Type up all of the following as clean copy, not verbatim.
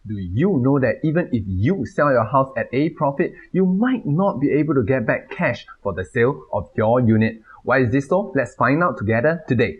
Do you know that even if you sell your house at a profit, you might not be able to get back cash for the sale of your unit? Why is this so? Let's find out together today.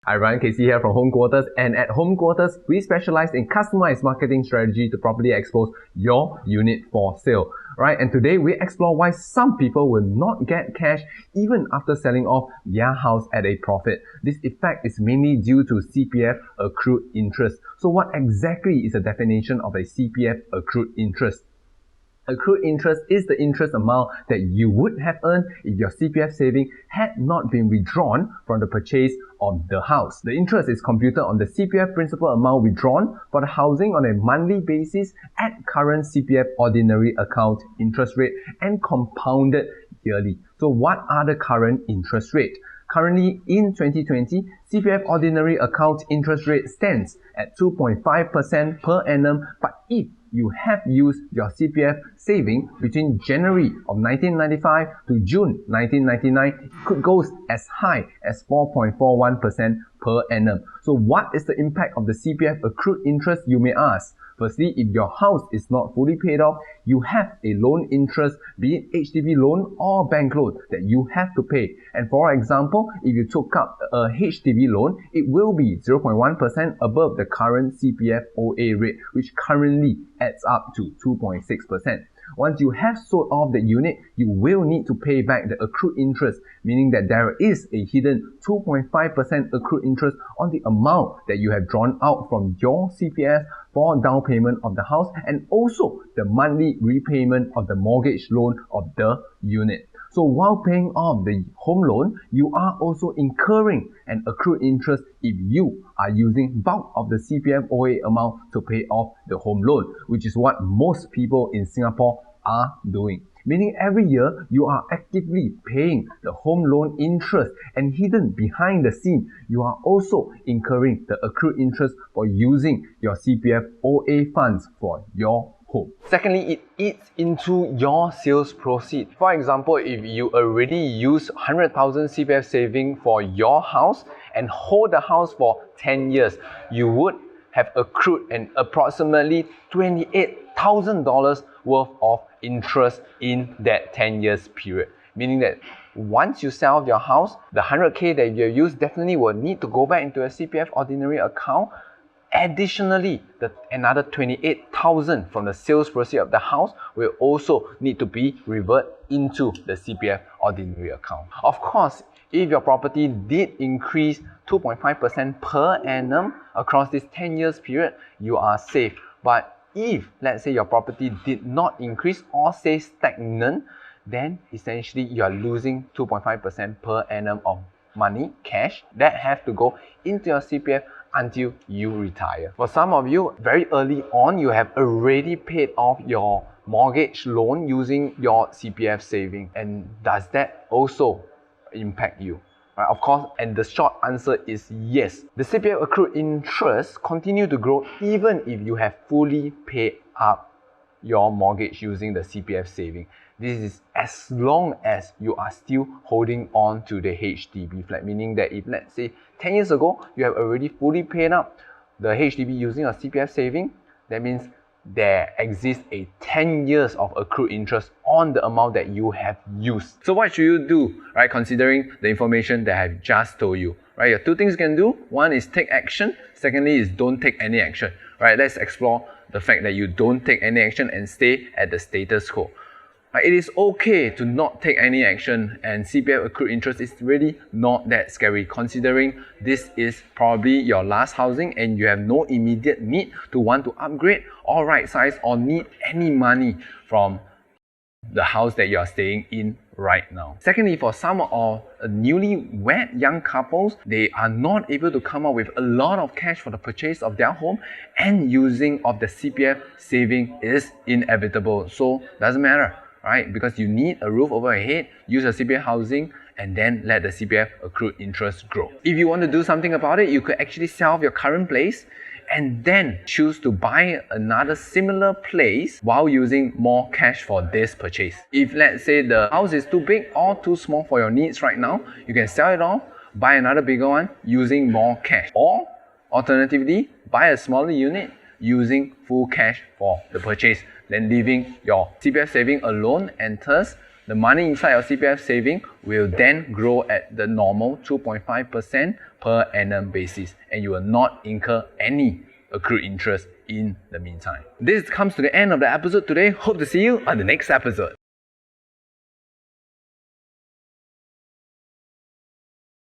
Hi, Ryan Casey here from Home Quarters, and at Home Quarters, we specialize in customized marketing strategy to properly expose your unit for sale. Right, and today we explore why some people will not get cash even after selling off their house at a profit. This effect is mainly due to CPF accrued interest. So what exactly is the definition of a CPF accrued interest? Accrued interest is the interest amount that you would have earned if your CPF saving had not been withdrawn from the purchase of the house. The interest is computed on the CPF principal amount withdrawn for the housing on a monthly basis at current CPF ordinary account interest rate and compounded yearly. So what are the current interest rates? Currently, in 2020, CPF ordinary account interest rate stands at 2.5% per annum, but if you have used your CPF saving between January of 1995 to June 1999, it could go as high as 4.41% per annum. So what is the impact of the CPF accrued interest, you may ask? Firstly, if your house is not fully paid off, you have a loan interest, be it HDB loan or bank loan, that you have to pay. And for example, if you took up a HDB loan, it will be 0.1% above the current CPF OA rate, which currently adds up to 2.6%. Once you have sold off the unit, you will need to pay back the accrued interest, meaning that there is a hidden 2.5% accrued interest on the amount that you have drawn out from your CPF for down payment of the house and also the monthly repayment of the mortgage loan of the unit. So while paying off the home loan, you are also incurring an accrued interest if you are using bulk of the CPF OA amount to pay off the home loan, which is what most people in Singapore are doing. Meaning every year you are actively paying the home loan interest, and hidden behind the scene, you are also incurring the accrued interest for using your CPF OA funds for your home. Secondly, it eats into your sales proceeds. For example, if you already use 100,000 CPF saving for your house and hold the house for 10 years, you would have accrued an approximately $28,000 worth of interest in that 10 years period. Meaning that once you sell your house, the 100K that you used definitely will need to go back into a CPF ordinary account. Additionally, another 28,000 from the sales proceeds of the house will also need to be reverted into the CPF ordinary account. Of course, if your property did increase 2.5% per annum across this 10 years period, you are safe. But if, let's say, your property did not increase or stay stagnant, then essentially you are losing 2.5% per annum of money, cash, that have to go into your CPF until you retire. For some of you, very early on, you have already paid off your mortgage loan using your CPF saving. And does that also impact you? Right, of course, and the short answer is yes. The CPF accrued interest continue to grow even if you have fully paid up your mortgage using the CPF saving. This is as long as you are still holding on to the HDB flat, meaning that if, let's say, 10 years ago, you have already fully paid up the HDB using a CPF saving, that means there exists a 10 years of accrued interest on the amount that you have used. So what should you do, right, considering the information that I have just told you? Right, you have two things you can do. One is take action. Secondly is don't take any action. Right, let's explore the fact that you don't take any action and stay at the status quo. It is okay to not take any action, and CPF accrued interest is really not that scary, considering this is probably your last housing and you have no immediate need to want to upgrade or right size or need any money from the house that you are staying in right now. Secondly, for some of newlywed young couples, they are not able to come up with a lot of cash for the purchase of their home, and using of the CPF saving is inevitable. So doesn't matter, right? Because you need a roof over your head, use your CPF housing, and then let the CPF accrued interest grow. If you want to do something about it, you could actually sell off your current place and then choose to buy another similar place while using more cash for this purchase. If let's say the house is too big or too small for your needs right now, you can sell it off, buy another bigger one using more cash. Or alternatively, buy a smaller unit using full cash for the purchase, then leaving your CPF saving alone, and thus the money inside your CPF saving will then grow at the normal 2.5% per annum basis, and you will not incur any accrued interest in the meantime. This comes to the end of the episode today. Hope to see you on the next episode.